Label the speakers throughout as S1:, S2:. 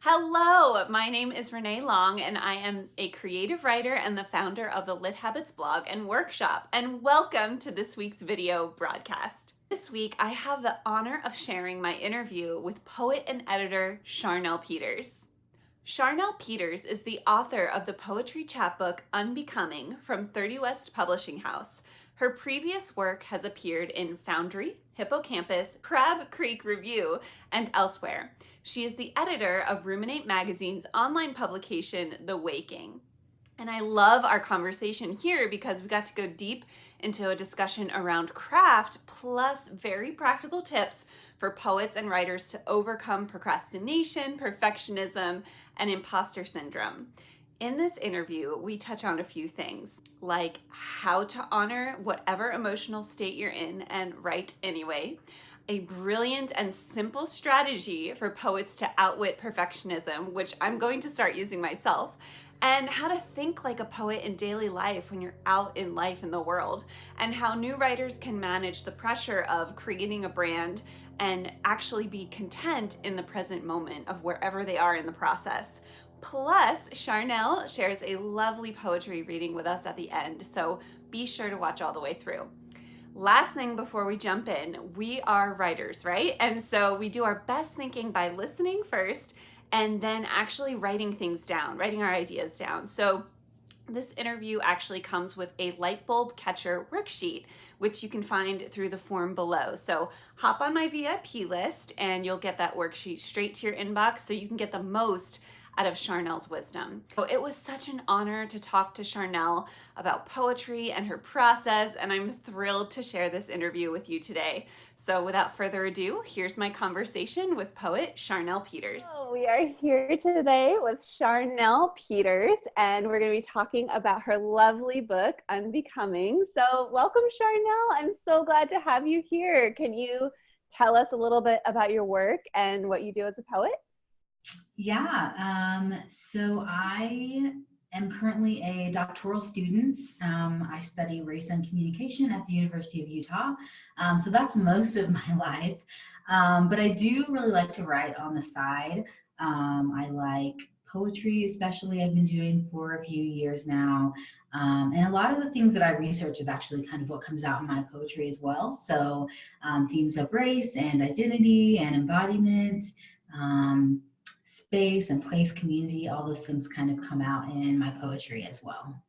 S1: Hello, my name is Renee Long, and I am a creative writer and the founder of the LitHabits blog and workshop. And welcome to this week's video broadcast. This week, I have the honor of sharing my interview with poet and editor Charnell Peters. Charnell Peters is the author of the poetry chapbook Unbecoming from 30 West Publishing House. Her previous work has appeared in Foundry, Hippocampus, Crab Creek Review, and elsewhere. She is the editor of Ruminate Magazine's online publication, The Waking. And I love our conversation here because we got to go deep into a discussion around craft plus very practical tips for poets and writers to overcome procrastination, perfectionism, and imposter syndrome. In this interview, we touch on a few things like how to honor whatever emotional state you're in and write anyway, a brilliant and simple strategy for poets to outwit perfectionism, which I'm going to start using myself, and how to think like a poet in daily life when you're out in life in the world, and how new writers can manage the pressure of creating a brand and actually be content in the present moment of wherever they are in the process. Plus, Charnell shares a lovely poetry reading with us at the end, so be sure to watch all the way through. Last thing before we jump in, we are writers, right? And so we do our best thinking by listening first and then actually writing things down, writing our ideas down. So this interview actually comes with a light bulb catcher worksheet, which you can find through the form below. So hop on my VIP list and you'll get that worksheet straight to your inbox so you can get the most out of Charnell's wisdom. So it was such an honor to talk to Charnell about poetry and her process, and I'm thrilled to share this interview with you today. So without further ado, here's my conversation with poet Charnell Peters. We are here today with Charnell Peters, and we're going to be talking about her lovely book, Unbecoming. So welcome, Charnell. I'm so glad to have you here. Can you tell us a little bit about your work and what you do as a poet?
S2: Yeah, so I am currently a doctoral student. I study race and communication at the University of Utah. So that's most of my life. But I do really like to write on the side. I like poetry, especially I've been doing for a few years now. And a lot of the things that I research is actually kind of what comes out in my poetry as well. So themes of race and identity and embodiment, space and place, community, all those things kind of come out in my poetry as well.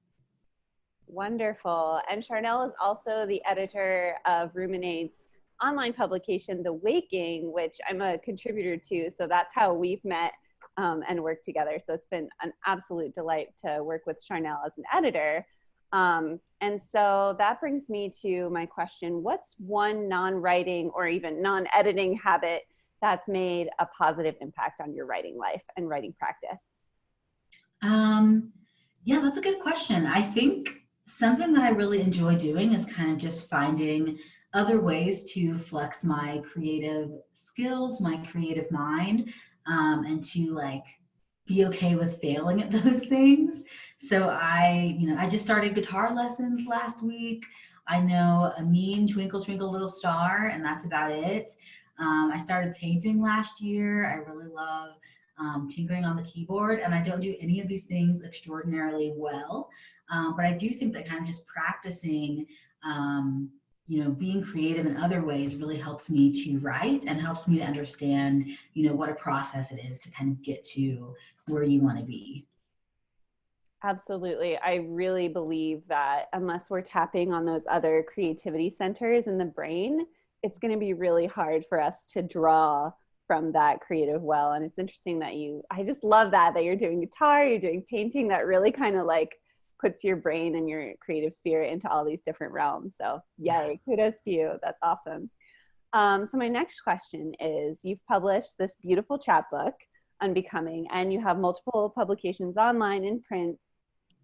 S1: Wonderful. And Charnell is also the editor of Ruminate's online publication, The Waking, which I'm a contributor to. So that's how we've met and worked together. So it's been an absolute delight to work with Charnell as an editor. And so that brings me to my question. What's one non-writing or even non-editing habit that's made a positive impact on your writing life and writing practice?
S2: Yeah, that's a good question. I think something that I really enjoy doing is kind of just finding other ways to flex my creative skills, my creative mind, and to like be okay with failing at those things. So I just started guitar lessons last week. I know a mean Twinkle Twinkle Little Star, and that's about it. I started painting last year. I really love tinkering on the keyboard, and I don't do any of these things extraordinarily well. But I do think that kind of just practicing, being creative in other ways really helps me to write and helps me to understand, what a process it is to kind of get to where you want to be.
S1: Absolutely. I really believe that unless we're tapping on those other creativity centers in the brain, it's going to be really hard for us to draw from that creative well. And it's interesting that I just love that you're doing guitar, you're doing painting, that really kind of like puts your brain and your creative spirit into all these different realms. So yay, kudos to you. That's awesome. So my next question is, you've published this beautiful chapbook, Unbecoming, and you have multiple publications online in print.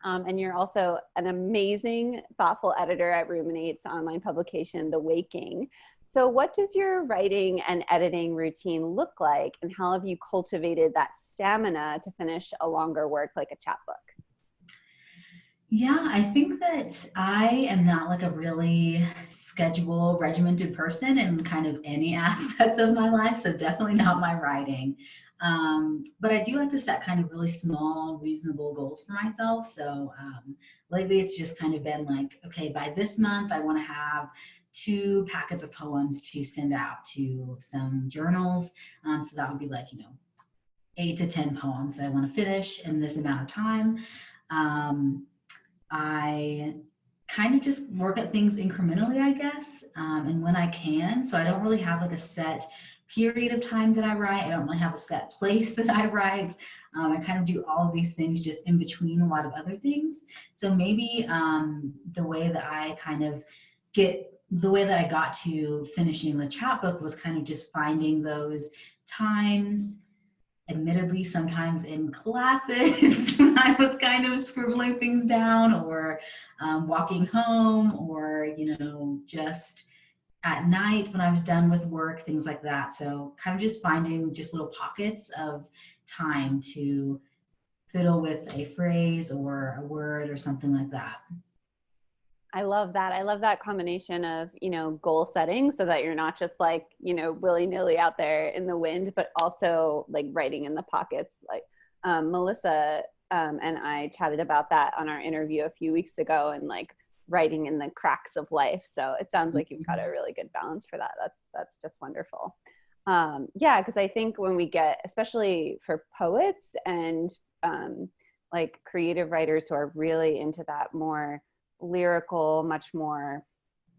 S1: And you're also an amazing, thoughtful editor at Ruminate's online publication, The Waking. So what does your writing and editing routine look like, and how have you cultivated that stamina to finish a longer work like a chapbook?
S2: Yeah, I think that I am not like a really schedule regimented person in kind of any aspect of my life, so definitely not my writing. But I do like to set kind of really small, reasonable goals for myself. So lately it's just kind of been like, okay, by this month, I want to have 2 packets of poems to send out to some journals. So that would be like, 8 to 10 poems that I want to finish in this amount of time. I kind of just work at things incrementally, I guess, and when I can. So I don't really have like a set period of time that I write. I don't really have a set place that I write. I kind of do all of these things just in between a lot of other things. So maybe the way that I got to finishing the chapbook was kind of just finding those times, admittedly sometimes in classes when I was kind of scribbling things down, or walking home, or just at night when I was done with work, things like that. So kind of just finding just little pockets of time to fiddle with a phrase or a word or something like that.
S1: I love that. I love that combination of, goal setting so that you're not just like, willy-nilly out there in the wind, but also like writing in the pockets. Like Melissa and I chatted about that on our interview a few weeks ago, and like writing in the cracks of life. So it sounds like you've got a really good balance for that. That's just wonderful. Yeah, because I think when we get, especially for poets and like creative writers who are really into that more lyrical, much more,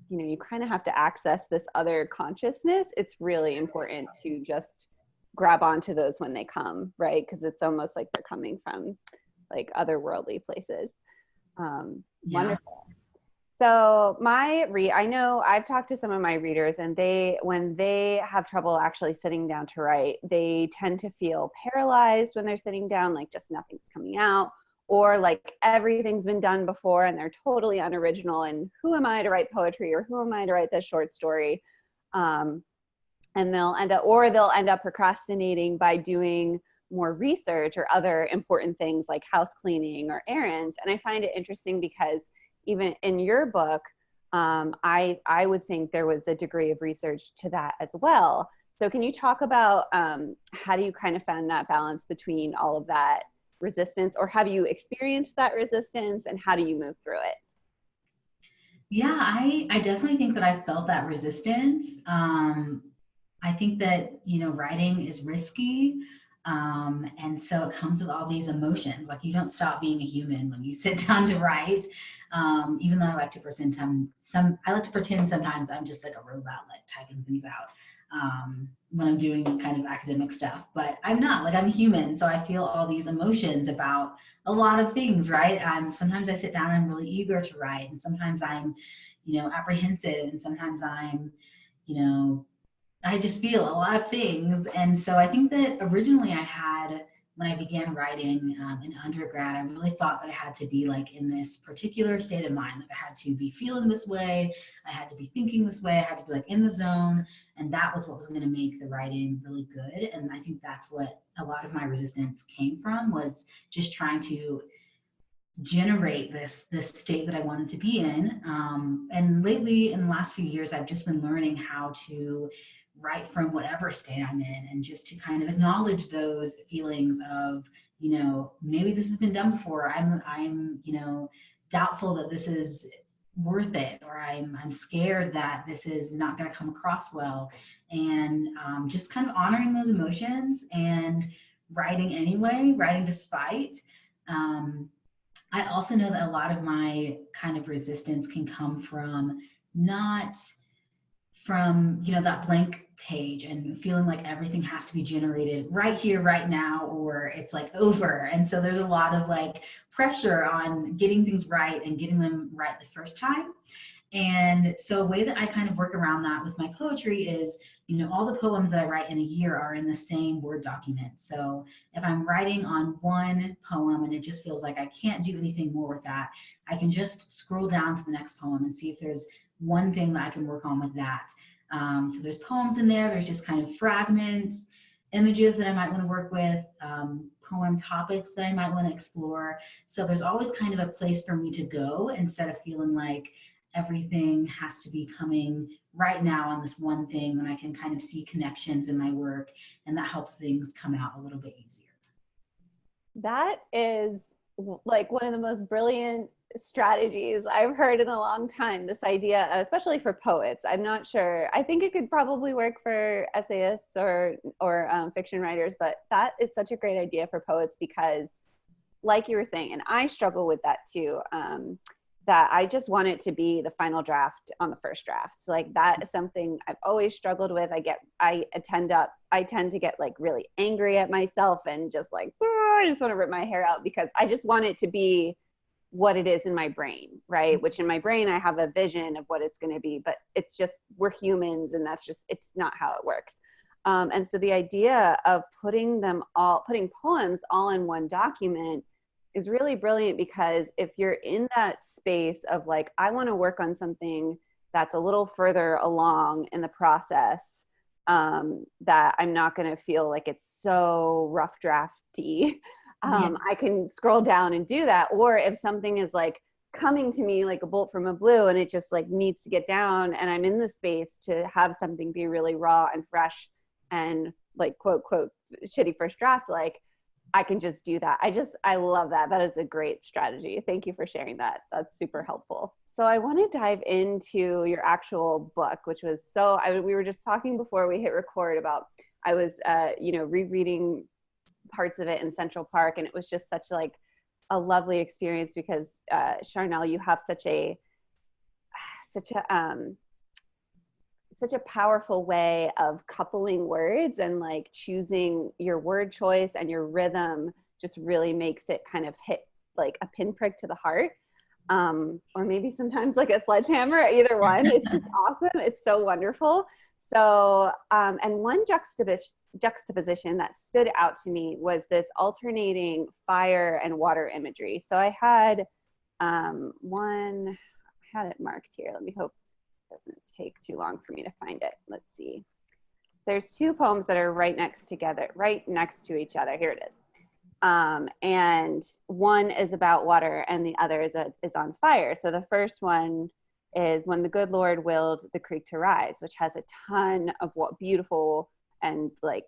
S1: you kind of have to access this other consciousness. It's really important to just grab onto those when they come, right? Because it's almost like they're coming from like otherworldly places.
S2: Yeah.
S1: Wonderful. So I know I've talked to some of my readers, and when they have trouble actually sitting down to write, they tend to feel paralyzed when they're sitting down, like just nothing's coming out, or like everything's been done before and they're totally unoriginal. And who am I to write poetry, or who am I to write this short story? And they'll end up procrastinating by doing more research or other important things like house cleaning or errands. And I find it interesting because even in your book, I would think there was a degree of research to that as well. So can you talk about how do you kind of find that balance between all of that resistance, or have you experienced that resistance, and how do you move through it?
S2: Yeah, I definitely think that I felt that resistance. I think that, writing is risky. And so it comes with all these emotions. Like, you don't stop being a human when you sit down to write. Even though I like to pretend sometimes I'm just like a robot, like typing things out when I'm doing kind of academic stuff. But I'm not. Like, I'm human, so I feel all these emotions about a lot of things, right? Sometimes I sit down and I'm really eager to write, and sometimes I'm, apprehensive, and sometimes I'm, I just feel a lot of things. And so I think that originally when I began writing in undergrad, I really thought that I had to be like in this particular state of mind. Like, I had to be feeling this way. I had to be thinking this way. I had to be like in the zone. And that was what was going to make the writing really good. And I think that's what a lot of my resistance came from, was just trying to generate this state that I wanted to be in. And lately, in the last few years, I've just been learning how to write from whatever state I'm in, and just to kind of acknowledge those feelings of, maybe this has been done before. I'm doubtful that this is worth it, or I'm scared that this is not going to come across well, and just kind of honoring those emotions and writing anyway, writing despite. I also know that a lot of my kind of resistance can come from not from, that blank page and feeling like everything has to be generated right here, right now, or it's like over. And so there's a lot of like pressure on getting things right and getting them right the first time. And so a way that I kind of work around that with my poetry is, all the poems that I write in a year are in the same Word document. So if I'm writing on one poem and it just feels like I can't do anything more with that, I can just scroll down to the next poem and see if there's one thing that I can work on with that. So there's poems in there, there's just kind of fragments, images that I might want to work with, poem topics that I might want to explore. So there's always kind of a place for me to go, instead of feeling like everything has to be coming right now on this one thing, when I can kind of see connections in my work, and that helps things come out a little bit easier.
S3: That is like one of the most brilliant strategies I've heard in a long time. This idea, especially for poets. I'm not sure. I think it could probably work for essayists or fiction writers, but that is such a great idea for poets because, like you were saying, and I struggle with that too. That I just want it to be the final draft on the first draft. So like that is something I've always struggled with. I tend to get like really angry at myself and just like, I just want to rip my hair out because I just want it to be what it is in my brain, right? Which in my brain, I have a vision of what it's going to be, but it's just, we're humans and it's not how it works. And so the idea of putting poems all in one document is really brilliant, because if you're in that space of like, I want to work on something that's a little further along in the process, that I'm not going to feel like it's so rough drafty, I can scroll down and do that. Or if something is like coming to me like a bolt from a blue and it just like needs to get down, and I'm in the space to have something be really raw and fresh and like quote shitty first draft, like I can just do that. I love that. That is a great strategy. Thank you for sharing that. That's super helpful. So I want to dive into your actual book, which was we were just talking before we hit record about, I was, rereading parts of it in Central Park, and it was just such like a lovely experience because, Charnell, you have such a powerful way of coupling words, and like choosing your word choice and your rhythm just really makes it kind of hit like a pinprick to the heart, or maybe sometimes like a sledgehammer, either one. It's just awesome. It's so wonderful. So, and one juxtaposition that stood out to me was this alternating fire and water imagery. So I had I had it marked here. Let me hope doesn't take too long for me to find it. Let's see. There's two poems that are right next to each other. Here it is. And one is about water and the other is on fire. So the first one is When the Good Lord Willed the Creek to Rise, which has a ton of what beautiful and like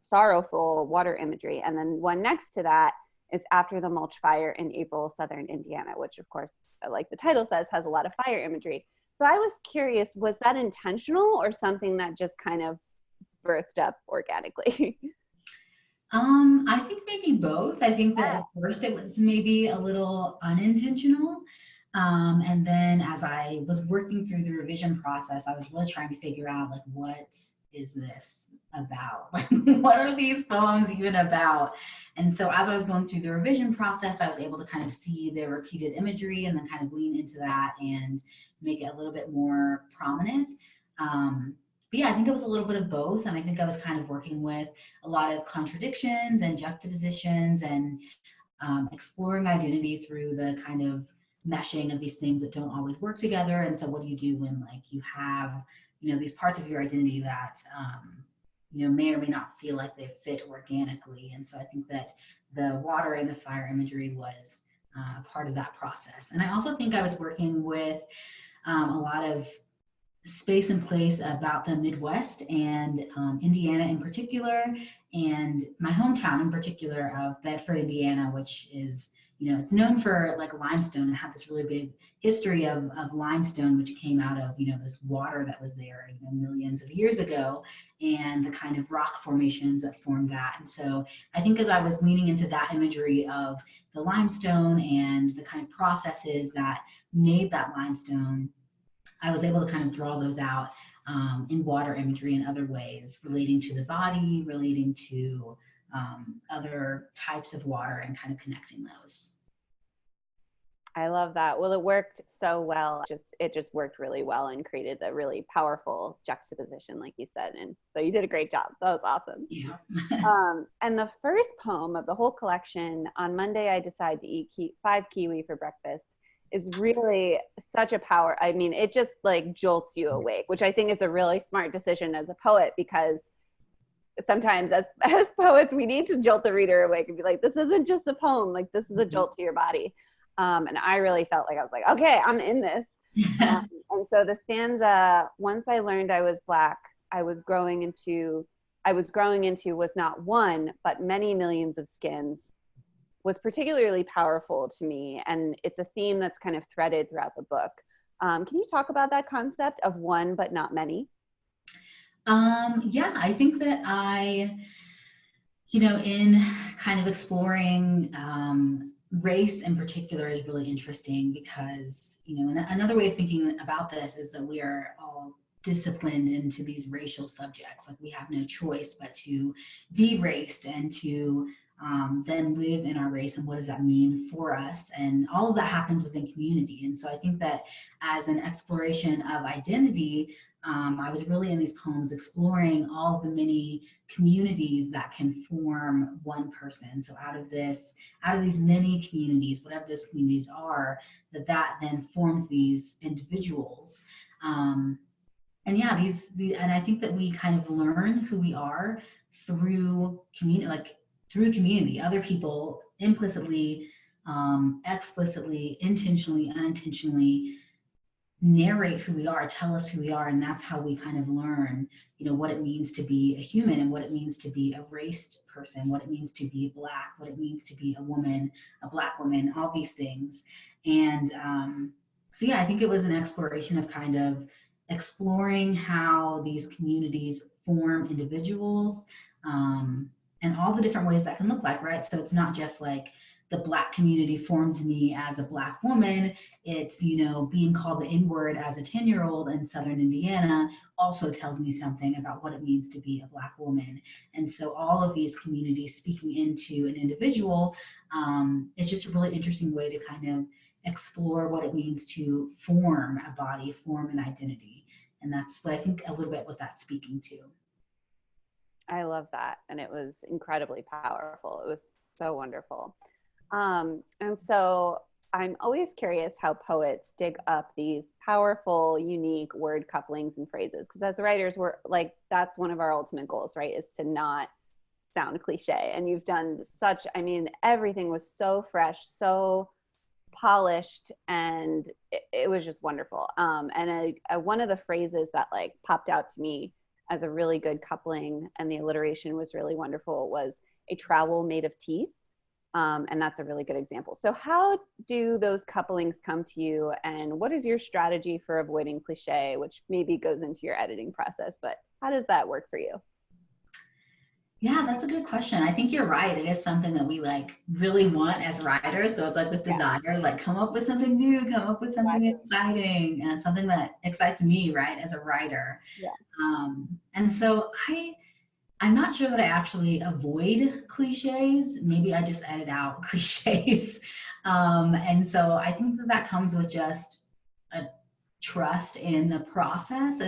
S3: sorrowful water imagery. And then one next to that is After the Mulch Fire in April, Southern Indiana, which of course, like the title says, has a lot of fire imagery. So I was curious, was that intentional or something that just kind of birthed up organically?
S2: I think maybe both. I think that at first it was maybe a little unintentional. And then as I was working through the revision process, I was really trying to figure out like, what is this about? Like, what are these poems even about? And so as I was going through the revision process, I was able to kind of see the repeated imagery and then kind of lean into that and make it a little bit more prominent. But yeah, I think it was a little bit of both. And I think I was kind of working with a lot of contradictions and juxtapositions and exploring identity through the kind of meshing of these things that don't always work together. And so what do you do when like you have, these parts of your identity that, may or may not feel like they fit organically. And so I think that the water and the fire imagery was part of that process. And I also think I was working with a lot of space and place about the Midwest and Indiana in particular, and my hometown in particular of Bedford, Indiana, which is, it's known for like limestone and had this really big history of limestone, which came out of, this water that was there, millions of years ago, and the kind of rock formations that formed that. And so I think as I was leaning into that imagery of the limestone and the kind of processes that made that limestone, I was able to kind of draw those out in water imagery in other ways, relating to the body, relating to other types of water, and kind of connecting those.
S3: I love that. Well, it worked so well. It just worked really well and created a really powerful juxtaposition, like you said. And so you did a great job. That was awesome.
S2: Yeah.
S3: And the first poem of the whole collection, On Monday I Decide to Eat 5 Kiwi for Breakfast, is really such a power. I mean, it just like jolts you awake, which I think is a really smart decision as a poet, because sometimes as poets, we need to jolt the reader awake and be like, this isn't just a poem, like this is a jolt to your body. And I really felt like I was like, okay, I'm in this. And so the stanza, once I learned I was Black, I was growing into, was not one, but many millions of skins, was particularly powerful to me. And it's a theme that's kind of threaded throughout the book. Can you talk about that concept of one, but not many?
S2: Yeah, I think that in kind of exploring race in particular is really interesting because, another way of thinking about this is that we are all disciplined into these racial subjects. Like we have no choice but to be raced and to then live in our race, and what does that mean for us? And all of that happens within community. And so I think that as an exploration of identity, I was really in these poems exploring all of the many communities that can form one person. So out of these many communities, whatever those communities are, that then forms these individuals. And yeah, and I think that we kind of learn who we are through community, other people implicitly, explicitly, intentionally, unintentionally narrate who we are, tell us who we are, and that's how we kind of learn, what it means to be a human and what it means to be a raced person, what it means to be Black, what it means to be a woman, a Black woman, all these things. And so yeah, I think it was an exploration of kind of exploring how these communities form individuals, and all the different ways that can look like, right? So it's not just like the Black community forms me as a Black woman. It's, being called the N-word as a 10-year-old in Southern Indiana also tells me something about what it means to be a Black woman. And so all of these communities speaking into an individual, is just a really interesting way to kind of explore what it means to form a body, form an identity. And that's what I think a little bit what that's speaking to.
S3: I love that. And it was incredibly powerful. It was so wonderful. And so I'm always curious how poets dig up these powerful, unique word couplings and phrases. Because as writers, we're like, that's one of our ultimate goals, right? Is to not sound cliche. And you've done such, everything was so fresh, so polished, and it was just wonderful. And one of the phrases that like popped out to me as a really good coupling, and the alliteration was really wonderful, was a trowel made of teeth. And that's a really good example. So how do those couplings come to you, and what is your strategy for avoiding cliche, which maybe goes into your editing process, but how does that work for you?
S2: Yeah, that's a good question. I think you're right. It is something that we like really want as writers. So it's like this desire, like come up with something new, come up with something exciting, and something that excites me, right, as a writer.
S3: Yeah.
S2: And so I'm not sure that I actually avoid cliches. Maybe I just edit out cliches. And so I think that comes with just a trust in the process,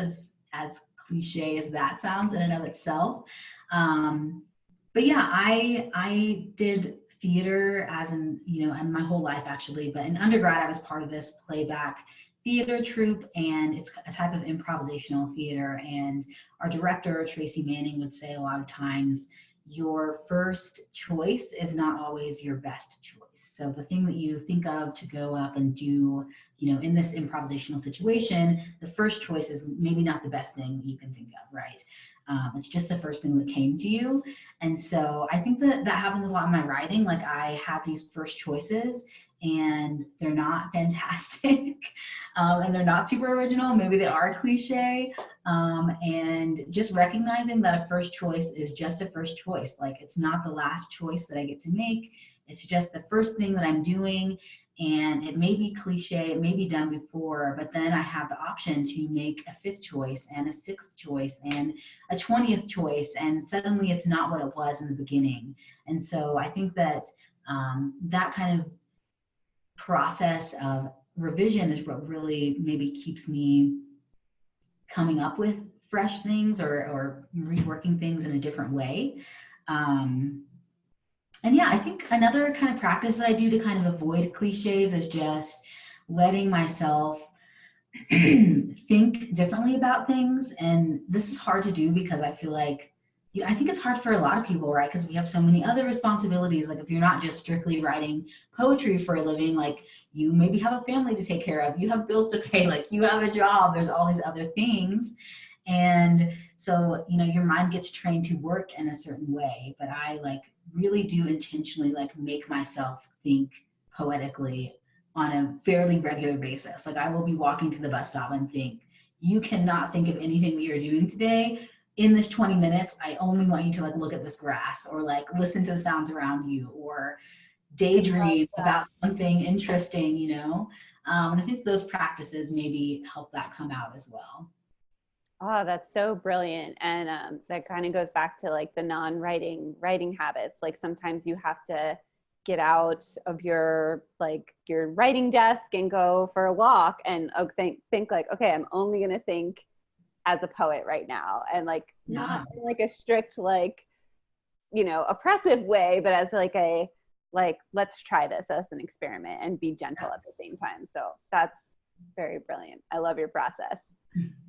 S2: as cliche as that sounds in and of itself. But yeah, I did theater in my whole life actually, but in undergrad I was part of this playback theater troupe, and it's a type of improvisational theater. And our director, Tracy Manning, would say a lot of times, your first choice is not always your best choice. So the thing that you think of to go up and do, in this improvisational situation, the first choice is maybe not the best thing you can think of, right? It's just the first thing that came to you. And so I think that happens a lot in my writing. Like I have these first choices and they're not fantastic, and they're not super original. Maybe they are cliche. And just recognizing that a first choice is just a first choice. Like it's not the last choice that I get to make. It's just the first thing that I'm doing. And it may be cliche, it may be done before, but then I have the option to make a fifth choice and a sixth choice and a 20th choice. And suddenly it's not what it was in the beginning. And so I think that that kind of process of revision is what really maybe keeps me coming up with fresh things or reworking things in a different way. And yeah, I think another kind of practice that I do to kind of avoid cliches is just letting myself think differently about things. And this is hard to do because I feel like, I think it's hard for a lot of people, right? Because we have so many other responsibilities. Like if you're not just strictly writing poetry for a living, like you maybe have a family to take care of, you have bills to pay, like you have a job, there's all these other things. And so, your mind gets trained to work in a certain way, but I like really do intentionally like make myself think poetically on a fairly regular basis. Like I will be walking to the bus stop and think, you cannot think of anything that you're doing today. In this 20 minutes, I only want you to like look at this grass or like listen to the sounds around you or daydream about something interesting. And I think those practices maybe help that come out as well.
S3: Oh, that's so brilliant. And that kind of goes back to like the writing habits. Like sometimes you have to get out of your writing desk and go for a walk and think like, okay, I'm only going to think as a poet right now. And like, not in like a strict, like, oppressive way, but as let's try this as an experiment and be gentle at the same time. So that's very brilliant. I love your process.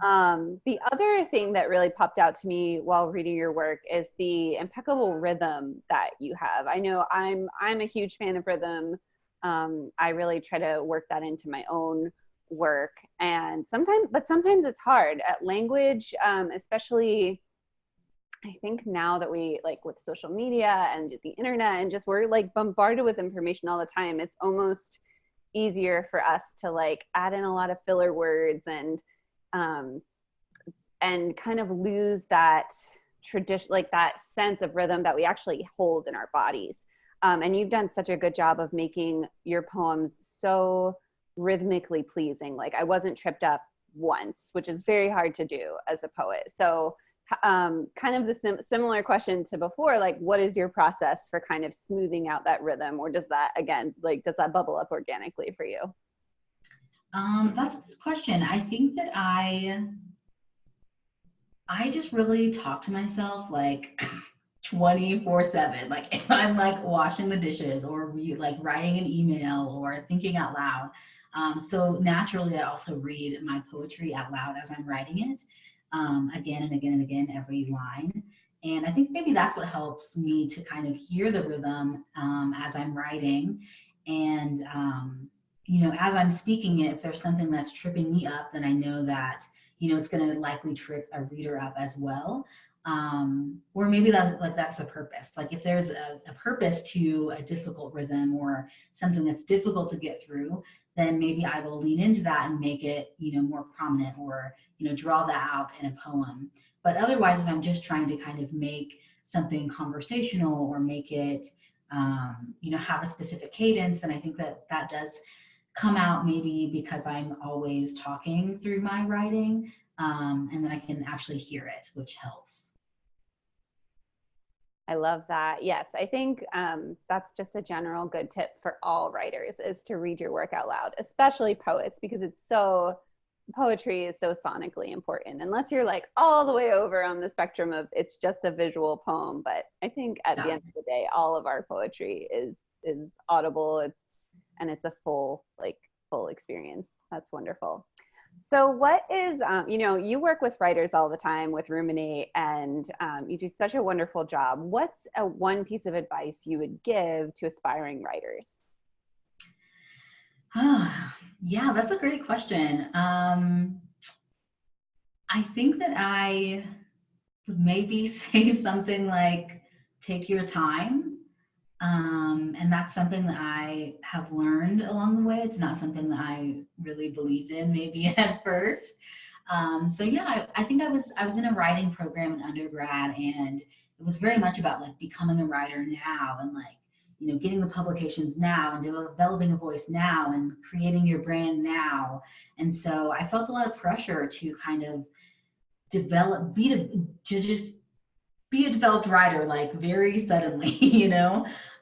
S3: The other thing that really popped out to me while reading your work is the impeccable rhythm that you have. I know I'm a huge fan of rhythm. I really try to work that into my own work, and sometimes it's hard at language, especially I think now that we like with social media and the internet and just we're like bombarded with information all the time. It's almost easier for us to like add in a lot of filler words and kind of lose that tradition, like that sense of rhythm that we actually hold in our bodies. And you've done such a good job of making your poems so rhythmically pleasing. Like I wasn't tripped up once, which is very hard to do as a poet. So kind of the similar question to before, like what is your process for kind of smoothing out that rhythm, or does that bubble up organically for you?
S2: That's a good question. I think that I just really talk to myself like 24/7. Like if I'm like washing the dishes or like writing an email or thinking out loud. So naturally, I also read my poetry out loud as I'm writing it, again and again and again, every line. And I think maybe that's what helps me to kind of hear the rhythm as I'm writing. And as I'm speaking it, if there's something that's tripping me up, then I know that, it's going to likely trip a reader up as well. Or maybe that's a purpose. Like if there's a purpose to a difficult rhythm or something that's difficult to get through, then maybe I will lean into that and make it, more prominent or, draw that out in a poem. But otherwise, if I'm just trying to kind of make something conversational or make it, have a specific cadence, then I think that does come out maybe because I'm always talking through my writing, and then I can actually hear it, which helps.
S3: I love that. Yes, I think that's just a general good tip for all writers is to read your work out loud, especially poets, because poetry is so sonically important, unless you're like all the way over on the spectrum of it's just a visual poem. But I think at the end of the day, all of our poetry is audible. It's a full experience. That's wonderful. So what is, you work with writers all the time with Ruminate, and you do such a wonderful job. What's one piece of advice you would give to aspiring writers?
S2: Yeah, that's a great question. I think that I would maybe say something like, take your time. And that's something that I have learned along the way. It's not something that I really believed in maybe at first. So yeah, I think I was in a writing program in undergrad, and it was very much about like becoming a writer now and like, getting the publications now and developing a voice now and creating your brand now. And so I felt a lot of pressure to kind of just be a developed writer like very suddenly,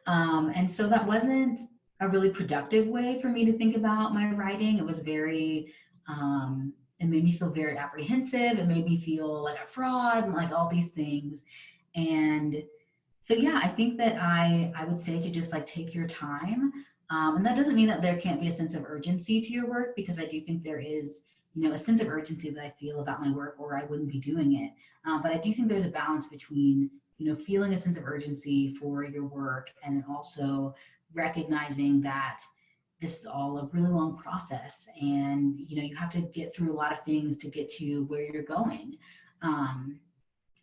S2: and so that wasn't a really productive way for me to think about my writing. It was very, it made me feel very apprehensive. It made me feel like a fraud and like all these things. And so, yeah, I think that I would say to just like take your time. And that doesn't mean that there can't be a sense of urgency to your work, because I do think there is, a sense of urgency that I feel about my work, or I wouldn't be doing it. But I do think there's a balance between, feeling a sense of urgency for your work and also recognizing that this is all a really long process, and you have to get through a lot of things to get to where you're going. And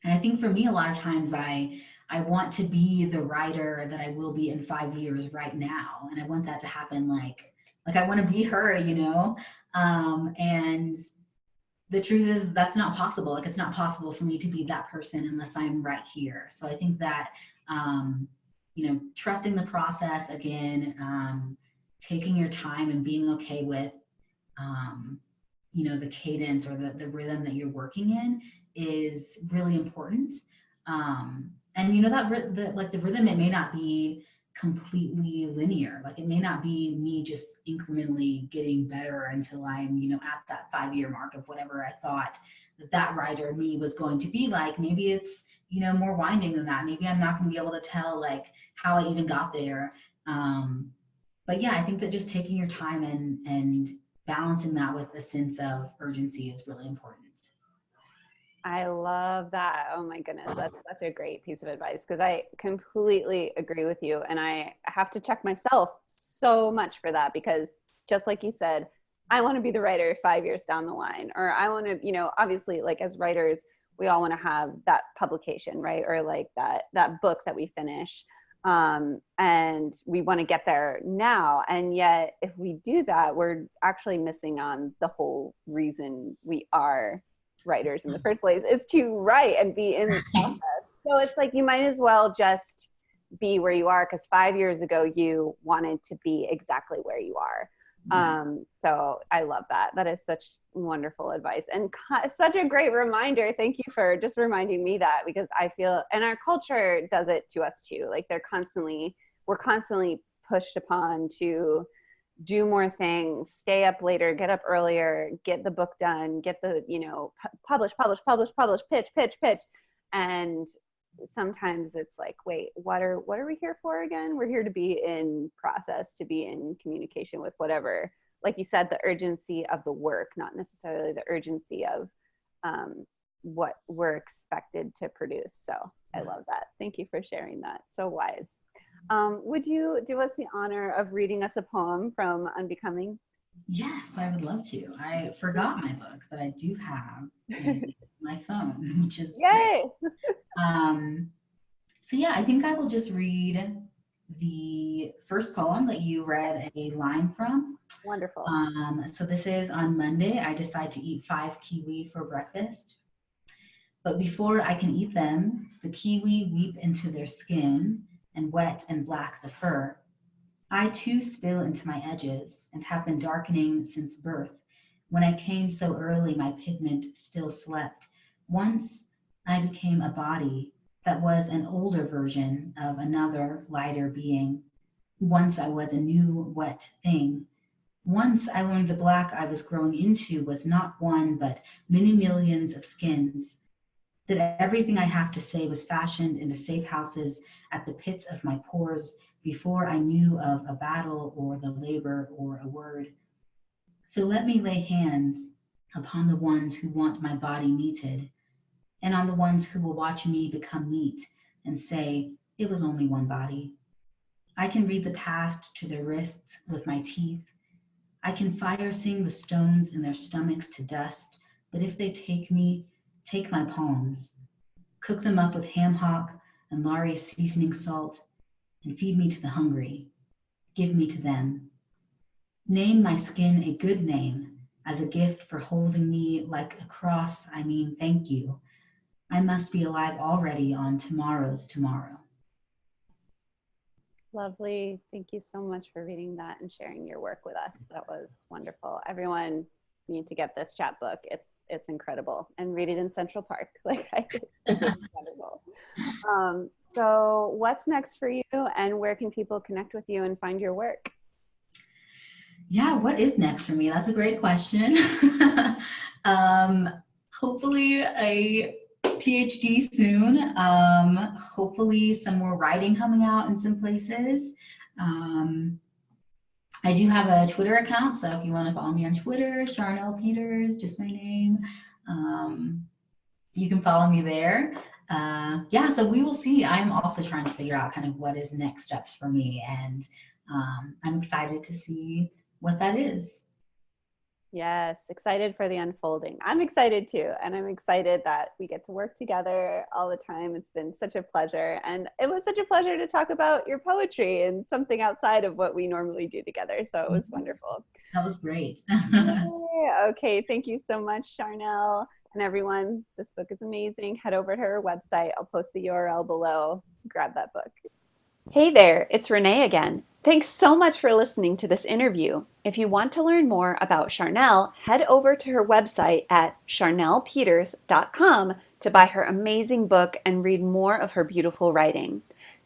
S2: I think for me, a lot of times I want to be the writer that I will be in 5 years right now, and I want that to happen like I want to be her, and the truth is that's not possible. Like, it's not possible for me to be that person unless I'm right here. So I think that trusting the process again, taking your time and being okay with the cadence or the rhythm that you're working in is really important. And the rhythm, it may not be completely linear. Like, it may not be me just incrementally getting better until I'm at that 5-year mark of whatever I thought that writer me was going to be like. Maybe it's more winding than that. Maybe I'm not going to be able to tell like how I even got there. But yeah, I think that just taking your time and balancing that with a sense of urgency is really important.
S3: I love that. Oh my goodness, that's such a great piece of advice, because I completely agree with you. And I have to check myself so much for that, because just like you said, I want to be the writer 5 years down the line, or I want to, obviously, like, as writers, we all want to have that publication, right? Or like that book that we finish. And we want to get there now. And yet if we do that, we're actually missing on the whole reason we are writers in the first place, is to write and be in the process. So it's like, you might as well just be where you are, because 5 years ago you wanted to be exactly where you are. So I love that. That is such wonderful advice, and such a great reminder. Thank you for just reminding me that, because I feel, and our culture does it to us too. Like, we're constantly pushed upon to do more things, stay up later, get up earlier, get the book done, get the, publish, pitch. And sometimes it's like, wait, what are we here for again? We're here to be in process, to be in communication with whatever, like you said, the urgency of the work, not necessarily the urgency of what we're expected to produce. So I love that. Thank you for sharing that. So wise. Would you do us the honor of reading us a poem from Unbecoming?
S2: Yes, I would love to. I forgot my book, but I do have in my phone, which is
S3: yay.
S2: Great. So yeah, I think I will just read the first poem that you read a line from.
S3: Wonderful.
S2: So this is: on Monday, I decide to eat 5 kiwi for breakfast. But before I can eat them, the kiwi weep into their skin, and wet and black the fur. I too spill into my edges, and have been darkening since birth. When I came so early, my pigment still slept. Once I became a body that was an older version of another lighter being. Once I was a new wet thing. Once I learned the black I was growing into was not one, but many millions of skins. That everything I have to say was fashioned into safe houses at the pits of my pores before I knew of a battle or the labor or a word. So let me lay hands upon the ones who want my body meated, and on the ones who will watch me become meat and say, it was only one body. I can read the past to their wrists with my teeth. I can fire sing the stones in their stomachs to dust, but if they take me, take my palms, cook them up with ham hock and Larie seasoning salt, and feed me to the hungry. Give me to them. Name my skin a good name, as a gift for holding me like a cross. I mean, thank you. I must be alive already on tomorrow's tomorrow.
S3: Lovely. Thank you so much for reading that and sharing your work with us. That was wonderful. Everyone need to get this chapbook. It's incredible, and read it in Central Park. Like I did. It's incredible. So what's next for you, and where can people connect with you and find your work?
S2: Yeah, what is next for me? That's a great question. Hopefully a PhD soon. Hopefully some more writing coming out in some places. I do have a Twitter account, so if you want to follow me on Twitter, Charnell Peters, just my name, you can follow me there. Yeah, so we will see. I'm also trying to figure out kind of what is next steps for me, and I'm excited to see what that is.
S3: Yes, excited for the unfolding. I'm excited too. And I'm excited that we get to work together all the time. It's been such a pleasure. And it was such a pleasure to talk about your poetry and something outside of what we normally do together. So it was wonderful.
S2: That was great.
S3: Okay, thank you so much, Charnell. And everyone, this book is amazing. Head over to her website. I'll post the URL below. Grab that book.
S1: Hey there, it's Renee again. Thanks so much for listening to this interview. If you want to learn more about Charnell, head over to her website at charnellpeters.com to buy her amazing book and read more of her beautiful writing.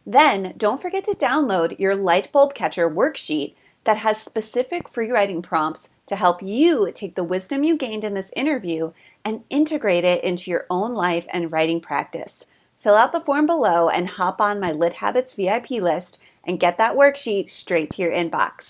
S1: Then, don't forget to download your light bulb catcher worksheet that has specific free writing prompts to help you take the wisdom you gained in this interview and integrate it into your own life and writing practice. Fill out the form below and hop on my LitHabits VIP list and get that worksheet straight to your inbox.